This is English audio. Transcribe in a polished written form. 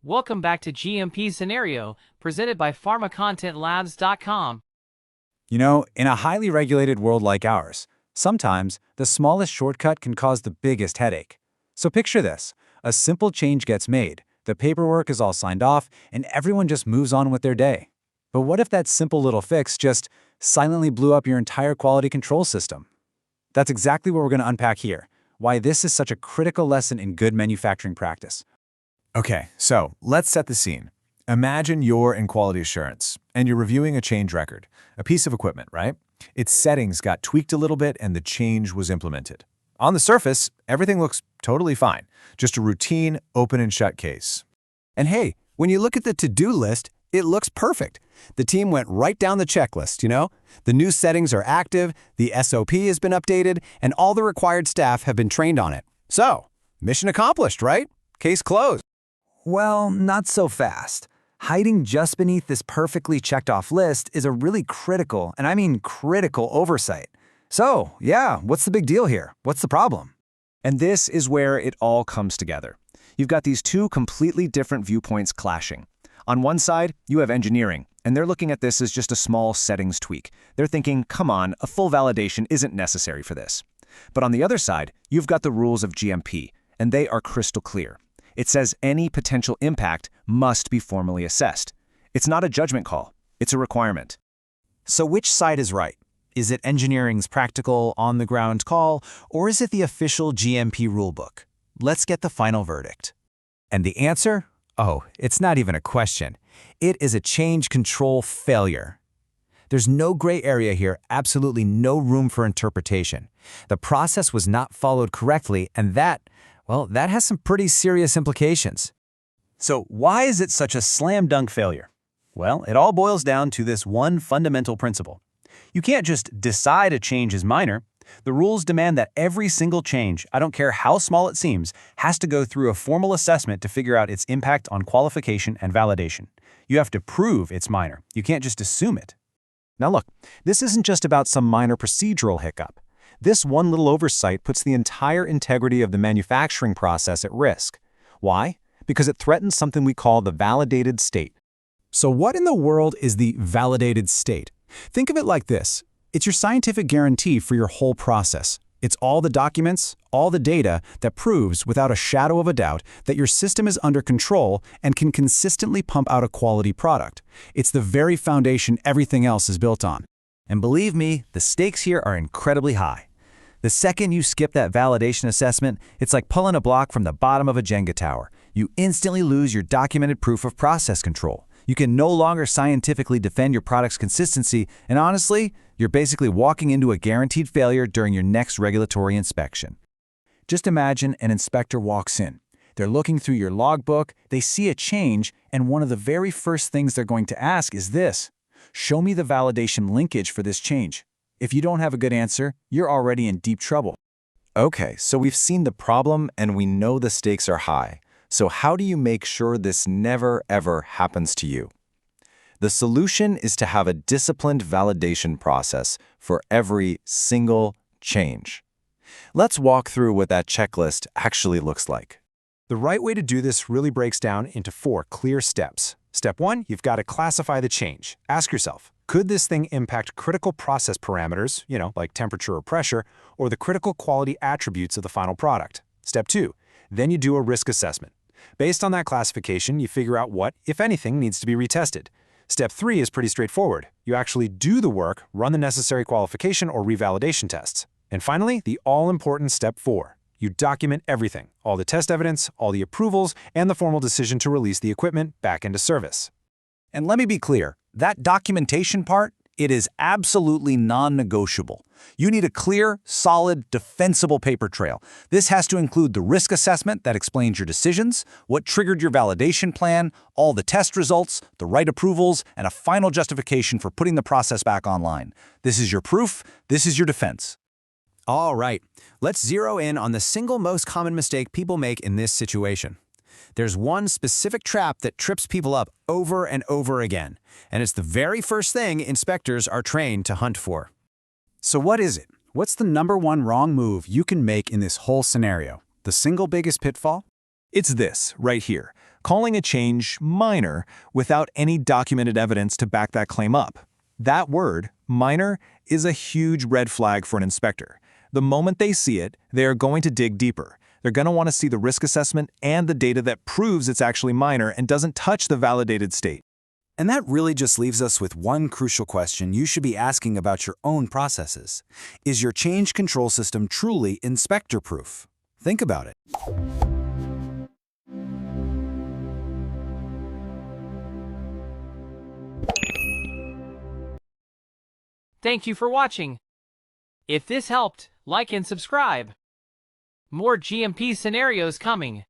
Welcome back to GMP Scenario, presented by PharmaContentLabs.com. In a highly regulated world like ours, sometimes the smallest shortcut can cause the biggest headache. So picture this. A simple change gets made, the paperwork is all signed off, and everyone just moves on with their day. But what if that simple little fix just silently blew up your entire quality control system? That's exactly what we're going to unpack here, why this is such a critical lesson in good manufacturing practice. Okay, so let's set the scene. Imagine you're in quality assurance, and you're reviewing a change record, a piece of equipment, right? Its settings got tweaked a little bit and the change was implemented. On the surface, everything looks totally fine, just a routine open and shut case. And hey, when you look at the to-do list, it looks perfect. The team went right down the checklist, The new settings are active, the SOP has been updated, and all the required staff have been trained on it. So, mission accomplished, right? Case closed. Well, not so fast. Hiding just beneath this perfectly checked-off list is a really critical, and I mean critical, oversight. So, yeah, what's the big deal here? What's the problem? And this is where it all comes together. You've got these two completely different viewpoints clashing. On one side, you have engineering, and they're looking at this as just a small settings tweak. They're thinking, come on, a full validation isn't necessary for this. But on the other side, you've got the rules of GMP, and they are crystal clear. It says any potential impact must be formally assessed. It's not a judgment call, it's a requirement. So which side is right? Is it engineering's practical, on-the-ground call, or is it the official GMP rulebook? Let's get the final verdict. And the answer? Oh, it's not even a question. It is a change control failure. There's no gray area here, absolutely no room for interpretation. The process was not followed correctly, and that has some pretty serious implications. So why is it such a slam dunk failure? Well, it all boils down to this one fundamental principle. You can't just decide a change is minor. The rules demand that every single change, I don't care how small it seems, has to go through a formal assessment to figure out its impact on qualification and validation. You have to prove it's minor. You can't just assume it. Now look, this isn't just about some minor procedural hiccup. This one little oversight puts the entire integrity of the manufacturing process at risk. Why? Because it threatens something we call the validated state. So what in the world is the validated state? Think of it like this. It's your scientific guarantee for your whole process. It's all the documents, all the data that proves without a shadow of a doubt that your system is under control and can consistently pump out a quality product. It's the very foundation everything else is built on. And believe me, the stakes here are incredibly high. The second you skip that validation assessment, it's like pulling a block from the bottom of a Jenga tower. You instantly lose your documented proof of process control. You can no longer scientifically defend your product's consistency, and honestly, you're basically walking into a guaranteed failure during your next regulatory inspection. Just imagine an inspector walks in. They're looking through your logbook, they see a change, and one of the very first things they're going to ask is this: show me the validation linkage for this change. If you don't have a good answer, you're already in deep trouble. Okay, so we've seen the problem and we know the stakes are high. So how do you make sure this never, ever happens to you? The solution is to have a disciplined validation process for every single change. Let's walk through what that checklist actually looks like. The right way to do this really breaks down into 4 clear steps. Step 1, you've got to classify the change. Ask yourself, could this thing impact critical process parameters, like temperature or pressure, or the critical quality attributes of the final product? Step 2, then you do a risk assessment. Based on that classification, you figure out what, if anything, needs to be retested. Step 3 is pretty straightforward. You actually do the work, run the necessary qualification or revalidation tests. And finally, the all-important Step 4. You document everything, all the test evidence, all the approvals, and the formal decision to release the equipment back into service. And let me be clear, that documentation part, it is absolutely non-negotiable. You need a clear, solid, defensible paper trail. This has to include the risk assessment that explains your decisions, what triggered your validation plan, all the test results, the right approvals, and a final justification for putting the process back online. This is your proof, this is your defense. All right, let's zero in on the single most common mistake people make in this situation. There's one specific trap that trips people up over and over again, and it's the very first thing inspectors are trained to hunt for. So what is it? What's the #1 wrong move you can make in this whole scenario? The single biggest pitfall? It's this, right here. calling a change minor without any documented evidence to back that claim up. That word, minor, is a huge red flag for an inspector. The moment they see it, they are going to dig deeper. They're going to want to see the risk assessment and the data that proves it's actually minor and doesn't touch the validated state. And that really just leaves us with one crucial question you should be asking about your own processes. Is your change control system truly inspector-proof? Think about it. Thank you for watching. If this helped, like and subscribe. More GMP scenarios coming.